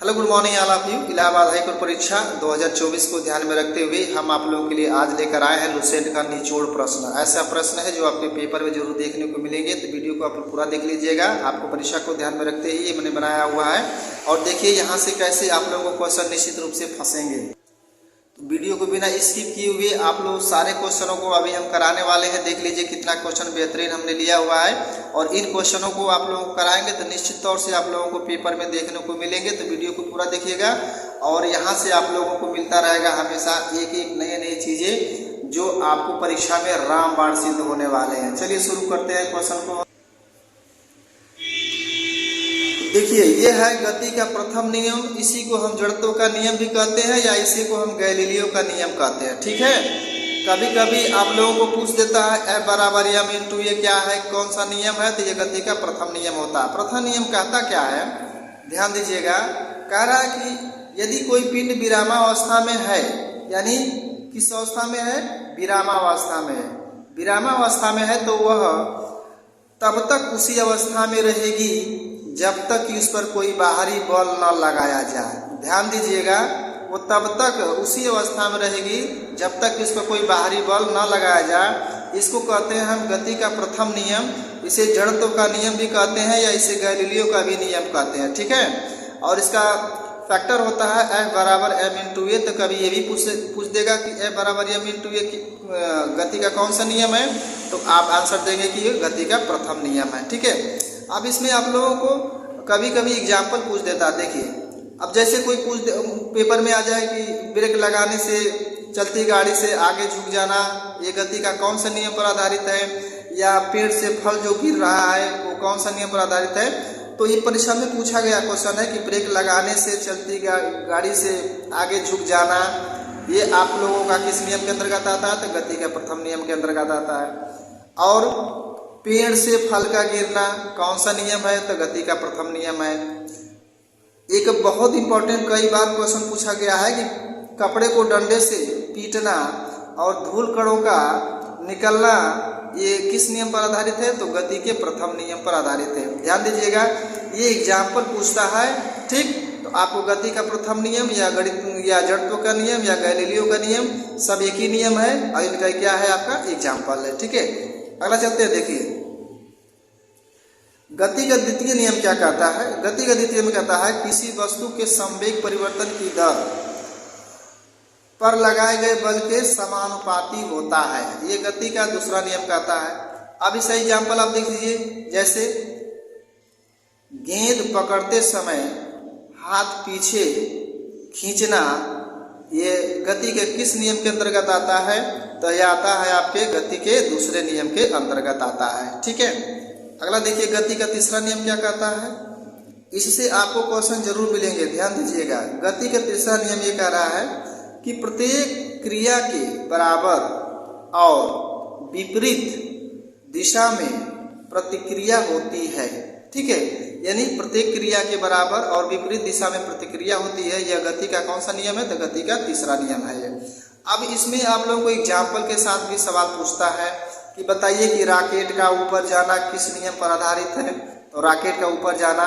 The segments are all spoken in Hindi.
Hello good morning all of you. Allahabad high court परीक्षा 2024 को ध्यान में रखते हुए हम आप लोगों के लिए आज लेकर आए हैं लुसेंट का निचोड़ प्रश्न। ऐसा प्रश्न है जो आपके पेपर में जरूर देखने को मिलेंगे, तो वीडियो को आप लोग पूरा देख लीजिएगा। आपको परीक्षा को ध्यान में रखते ही ये मैंने बनाया हुआ है। और देखिए यहाँ से कैसे आप लोगों को क्वेश्चन निश्चित रूप से फंसेंगे। तो वीडियो को बिना स्किप किए हुए आप लोग सारे क्वेश्चनों को अभी हम कराने वाले हैं। देख लीजिए कितना क्वेश्चन बेहतरीन हमने लिया हुआ है, और इन क्वेश्चनों को आप लोगों को कराएंगे तो निश्चित तौर से आप लोगों को पेपर में देखने को मिलेंगे। तो वीडियो को पूरा देखिएगा, और यहाँ से आप लोगों को मिलता रहेगा हमेशा एक एक नई नई चीज़ें जो आपको परीक्षा में रामबाण सिद्ध होने वाले हैं। चलिए शुरू करते हैं क्वेश्चन को। देखिए ये है गति का प्रथम नियम। इसी को हम जड़त्व का नियम भी कहते हैं, या इसी को हम गैलीलियो का नियम कहते हैं। ठीक है, कभी कभी आप लोगों को पूछ देता है F बराबर m इंटू ये क्या है, कौन सा नियम है, तो ये गति का प्रथम नियम होता है। प्रथम नियम कहता क्या है, ध्यान दीजिएगा। कह रहा है कि यदि कोई पिंड विरामावस्था में है, यानी किस अवस्था में है, विरामावस्था में है, विरामावस्था में है, तो वह तब तक उसी अवस्था में रहेगी जब तक कि उस पर कोई बाहरी बल न लगाया जाए। ध्यान दीजिएगा, वो तब तक उसी अवस्था में रहेगी जब तक इस पर कोई बाहरी बल न लगाया जाए। इसको कहते हैं हम गति का प्रथम नियम। इसे जड़त्व का नियम भी कहते हैं, या इसे गैलीलियो का भी नियम कहते हैं। ठीक है, और इसका फैक्टर होता है F बराबर m इंटू ए। तो कभी ये भी पूछ देगा कि F बराबर m इंटू ए गति का कौन सा नियम है, तो आप आंसर देंगे कि ये गति का प्रथम नियम है। ठीक है, अब इसमें आप लोगों को कभी कभी एग्जाम्पल पूछ देता है। देखिए, अब जैसे कोई पेपर में आ जाए कि ब्रेक लगाने से चलती गाड़ी से आगे झुक जाना, ये गति का कौन सा नियम पर आधारित है, या पेड़ से फल जो गिर रहा है वो कौन सा नियम पर आधारित है। तो ये परीक्षा में पूछा गया क्वेश्चन है कि ब्रेक लगाने से चलती गाड़ी से आगे झुक जाना, ये आप लोगों का किस नियम के अंतर्गत आता है, तो गति का प्रथम नियम के अंतर्गत आता है। और पेड़ से फल का गिरना कौन सा नियम है, तो गति का प्रथम नियम है। एक बहुत इंपॉर्टेंट कई बार क्वेश्चन पूछा गया है कि कपड़े को डंडे से पीटना और धूल कणों का निकलना, ये किस नियम पर आधारित है, तो गति के प्रथम नियम पर आधारित है। ध्यान दीजिएगा, ये एग्जाम्पल पूछता है। ठीक, तो आपको गति का प्रथम नियम या गणित या जड़त्व का नियम या गैलीलियो का नियम सब एक ही नियम है, और इनका क्या है, आपका एग्जाम्पल है। ठीक है, अगला चलते हैं। देखिए गति का द्वितीय नियम क्या कहता है। गति का द्वितीय नियम कहता है किसी वस्तु के संवेग परिवर्तन की दर पर लगाए गए बल के समानुपाती होता है। ये गति का दूसरा नियम कहता है। अब इसका एग्जाम्पल आप देख लीजिए, जैसे गेंद पकड़ते समय हाथ पीछे खींचना, ये गति के किस नियम के अंतर्गत आता है, तो यह आता है आपके गति के दूसरे नियम के अंतर्गत आता है। ठीक है, अगला देखिए गति का तीसरा नियम क्या कहता है। इससे आपको क्वेश्चन जरूर मिलेंगे, ध्यान दीजिएगा। गति का तीसरा नियम ये कह रहा है कि प्रत्येक क्रिया के बराबर और विपरीत दिशा में प्रतिक्रिया होती है। ठीक है, यानी प्रत्येक क्रिया के बराबर और विपरीत दिशा में प्रतिक्रिया होती है। यह गति का कौन सा नियम है, तो गति का तीसरा नियम है। अब इसमें आप लोगों को एग्जाम्पल के साथ भी सवाल पूछता है कि बताइए कि रॉकेट का ऊपर जाना किस नियम पर आधारित है, तो रॉकेट का ऊपर जाना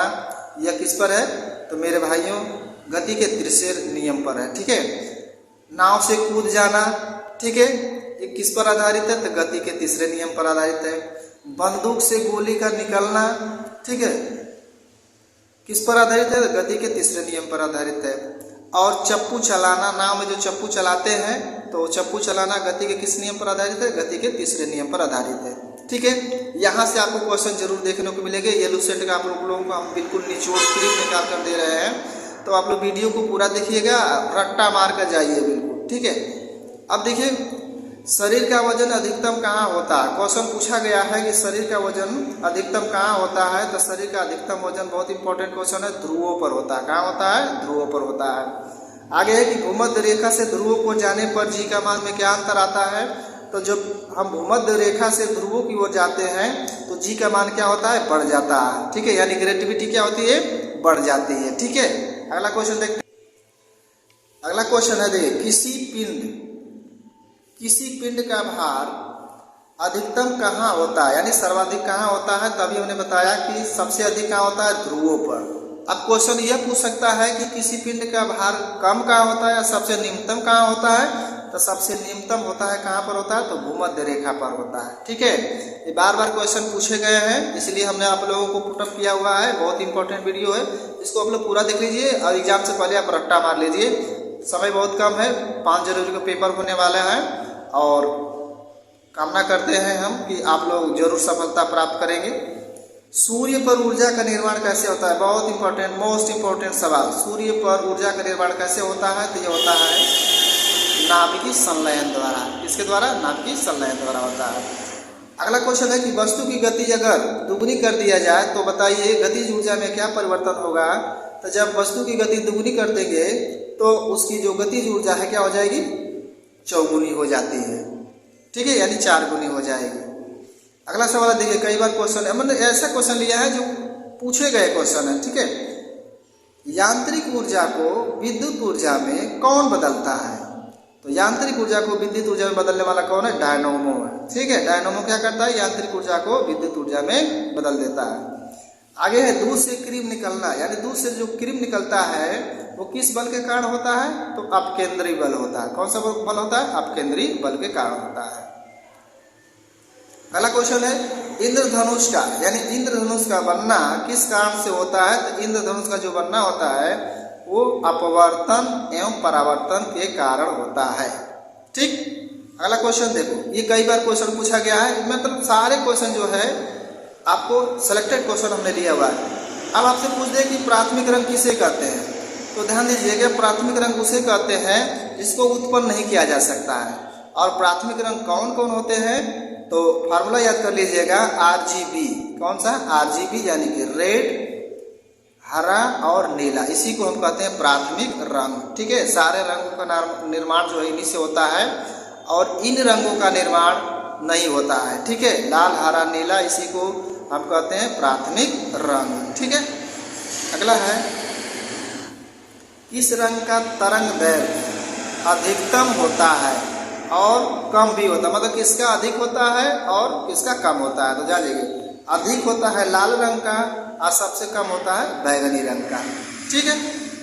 यह किस पर है, तो मेरे भाइयों गति के तीसरे नियम पर है। ठीक है, नाव से कूद जाना, ठीक है, ये किस पर आधारित है, तो गति के तीसरे नियम पर आधारित है। बंदूक से गोली का निकलना, ठीक है, किस पर आधारित है, तो गति के तीसरे नियम पर आधारित है। और चप्पू चलाना, नाव में जो चप्पू चलाते हैं, तो चप्पू चलाना गति के किस नियम पर आधारित है, गति के तीसरे नियम पर आधारित है। ठीक है, यहाँ से आपको क्वेश्चन जरूर देखने को मिलेंगे। ये लुसेंट का आप लोगों को हम बिल्कुल निचोड़ स्क्रीन निकाल कर दे रहे हैं, तो आप लोग वीडियो को पूरा देखिएगा, रट्टा मार कर जाइए बिल्कुल। ठीक है, अब देखिए शरीर का वजन अधिकतम कहाँ होता है। क्वेश्चन पूछा गया है कि शरीर का वजन अधिकतम कहाँ होता है, तो शरीर का अधिकतम वजन बहुत इंपॉर्टेंट क्वेश्चन है, ध्रुवों पर होता है। कहाँ होता है, ध्रुवों पर होता है। आगे है कि भूमध्य रेखा से ध्रुवों को जाने पर जी का मान में क्या अंतर आता है, तो जब हम भूमध्य रेखा से ध्रुवों की ओर जाते हैं तो जी का मान क्या होता है, बढ़ जाता है। ठीक है, यानी ग्रेविटी क्या होती है, बढ़ जाती है। ठीक है, अगला क्वेश्चन देखते हैं। अगला क्वेश्चन है, देखिए किसी पिंड का भार अधिकतम कहाँ होता है, यानी सर्वाधिक कहाँ होता है। तभी हमने बताया कि सबसे अधिक कहाँ होता है, ध्रुवों पर। अब क्वेश्चन यह पूछ सकता है कि किसी पिंड का भार कम कहाँ होता है या सबसे निम्नतम कहाँ होता है, तो सबसे निम्नतम होता है कहाँ पर होता है, तो भूमध्य रेखा पर होता है। ठीक है, ये बार बार क्वेश्चन पूछे गए हैं, इसलिए हमने आप लोगों को पुटअप किया हुआ है। बहुत इंपॉर्टेंट वीडियो है, इसको आप लोग पूरा देख लीजिए और एग्जाम से पहले आप रट्टा मार लीजिए। समय बहुत कम है, 5 जनवरी को पेपर होने वाला है और कामना करते हैं हम कि आप लोग जरूर सफलता प्राप्त करेंगे। सूर्य पर ऊर्जा का निर्माण कैसे होता है, बहुत इंपॉर्टेंट, मोस्ट इंपॉर्टेंट सवाल। सूर्य पर ऊर्जा का निर्माण कैसे होता है, तो ये होता है नाभिकीय संलयन द्वारा। किसके द्वारा, नाभिकीय संलयन द्वारा होता है। अगला क्वेश्चन है कि वस्तु की गति अगर दुगुनी कर दिया जाए तो बताइए गतिज ऊर्जा में क्या परिवर्तन होगा। तो जब वस्तु की गति दुगुनी कर देंगे तो उसकी जो गतिज ऊर्जा है क्या हो जाएगी, चौगुनी हो जाती है। ठीक है, यानी 4 गुनी हो जाएगी। अगला सवाल देखिए, कई बार क्वेश्चन है, मतलब ऐसा क्वेश्चन लिया है जो पूछे गए क्वेश्चन है। ठीक है, यांत्रिक ऊर्जा को विद्युत ऊर्जा में कौन बदलता है, तो यांत्रिक ऊर्जा को विद्युत ऊर्जा में बदलने वाला कौन है, डायनोमो है। ठीक है, डायनोमो क्या करता है, यांत्रिक ऊर्जा को विद्युत ऊर्जा में बदल देता है। आगे है दूध से क्रीम निकलना, यानी दूध से जो क्रीम निकलता है वो किस बल के कारण होता है, तो अपकेंद्री बल होता है। कौन सा बल होता है, अपकेंद्री बल के कारण होता है। अगला क्वेश्चन है इंद्रधनुष का, यानी इंद्रधनुष का बनना किस कारण से होता है, तो इंद्रधनुष का जो बनना होता है वो अपवर्तन एवं परावर्तन के कारण होता है। ठीक, अगला क्वेश्चन देखो, ये कई बार क्वेश्चन पूछा गया है, मतलब सारे क्वेश्चन जो है आपको सिलेक्टेड क्वेश्चन हमने लिया हुआ है। अब आपसे पूछ दे कि प्राथमिक रंग किसे कहते हैं, तो ध्यान दीजिएगा, प्राथमिक रंग उसे कहते हैं जिसको उत्पन्न नहीं किया जा सकता है। और प्राथमिक रंग कौन कौन होते हैं, तो फार्मूला याद कर लीजिएगा, RGB। कौन सा, RGB, यानी कि रेड, हरा और नीला, इसी को हम कहते हैं प्राथमिक रंग। ठीक है, सारे रंगों का निर्माण जो है इन्हीं से होता है और इन रंगों का निर्माण नहीं होता है। ठीक है, लाल, हरा, नीला, इसी को हम कहते हैं प्राथमिक रंग। ठीक है, अगला है किस रंग का तरंग दैर्घ्य अधिकतम होता है और कम भी होता है, मतलब किसका अधिक होता है और किसका कम होता है, तो जानिए अधिक होता है लाल रंग का और सबसे कम होता है बैगनी रंग का। ठीक है,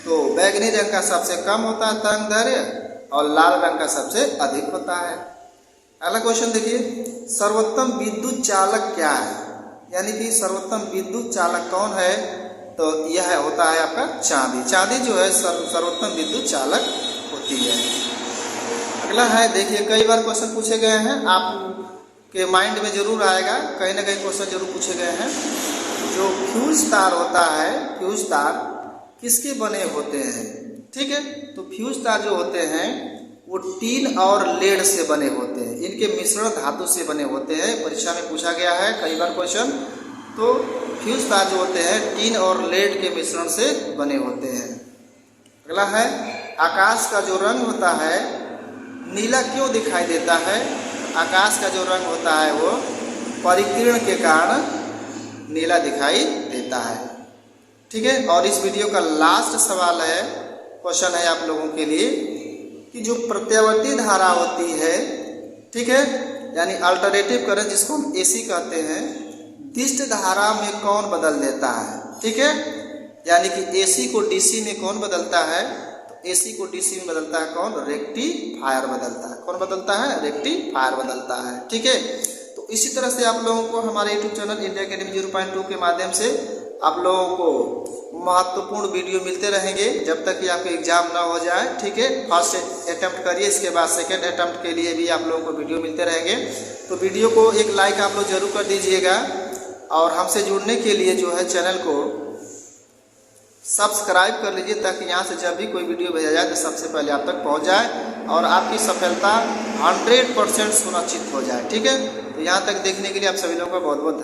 तो बैगनी रंग का सबसे कम होता है तरंग दैर्घ्य और लाल रंग का सबसे अधिक होता है। अगला क्वेश्चन देखिए, सर्वोत्तम विद्युत चालक क्या है, यानी कि सर्वोत्तम विद्युत चालक कौन है, तो यह होता है आपका चांदी। चांदी जो है सर्वोत्तम विद्युत चालक होती है। अगला है देखिए, कई बार क्वेश्चन पूछे गए हैं, आपके माइंड में जरूर आएगा, कहीं ना कहीं क्वेश्चन जरूर पूछे गए हैं। जो फ्यूज तार होता है, फ्यूज तार किसके बने होते हैं। ठीक है, तो फ्यूज तार जो होते हैं वो टीन और लेड से बने होते हैं, इनके मिश्रण धातु से बने होते हैं। परीक्षा में पूछा गया है कई बार क्वेश्चन। तो फ्यूज तार जो होते हैं टीन और लेड के मिश्रण से बने होते हैं। अगला है आकाश का जो रंग होता है नीला क्यों दिखाई देता है, आकाश का जो रंग होता है वो परिकिरण के कारण नीला दिखाई देता है। ठीक है, और इस वीडियो का लास्ट सवाल है, क्वेश्चन है आप लोगों के लिए कि जो प्रत्यावर्ती धारा होती है, ठीक है, यानी अल्टरनेटिव करंट जिसको हम AC कहते हैं, दिष्ट धारा में कौन बदल देता है। ठीक है, यानी कि AC को DC में कौन बदलता है, तो AC को DC में बदलता है कौन, रेक्टिफायर बदलता है। कौन बदलता है, रेक्टिफायर बदलता है। ठीक है, तो इसी तरह से आप लोगों को हमारे YouTube चैनल इंडिया अकेडमी 0.2 के माध्यम से आप लोगों को महत्वपूर्ण वीडियो मिलते रहेंगे जब तक कि आपके एग्जाम ना हो जाए। ठीक है, फर्स्ट अटेम्प्ट करिए, इसके बाद सेकंड अटेम्प्ट के लिए भी आप लोगों को वीडियो मिलते रहेंगे। तो वीडियो को एक लाइक आप लोग जरूर कर दीजिएगा और हमसे जुड़ने के लिए जो है चैनल को सब्सक्राइब कर लीजिए, ताकि यहाँ से जब भी कोई वीडियो भेजा जाए तो सबसे पहले आप तक पहुँच जाए और आपकी सफलता 100% सुनिश्चित हो जाए। ठीक है, तो यहाँ तक देखने के लिए आप सभी लोगों का बहुत बहुत धन्यवाद।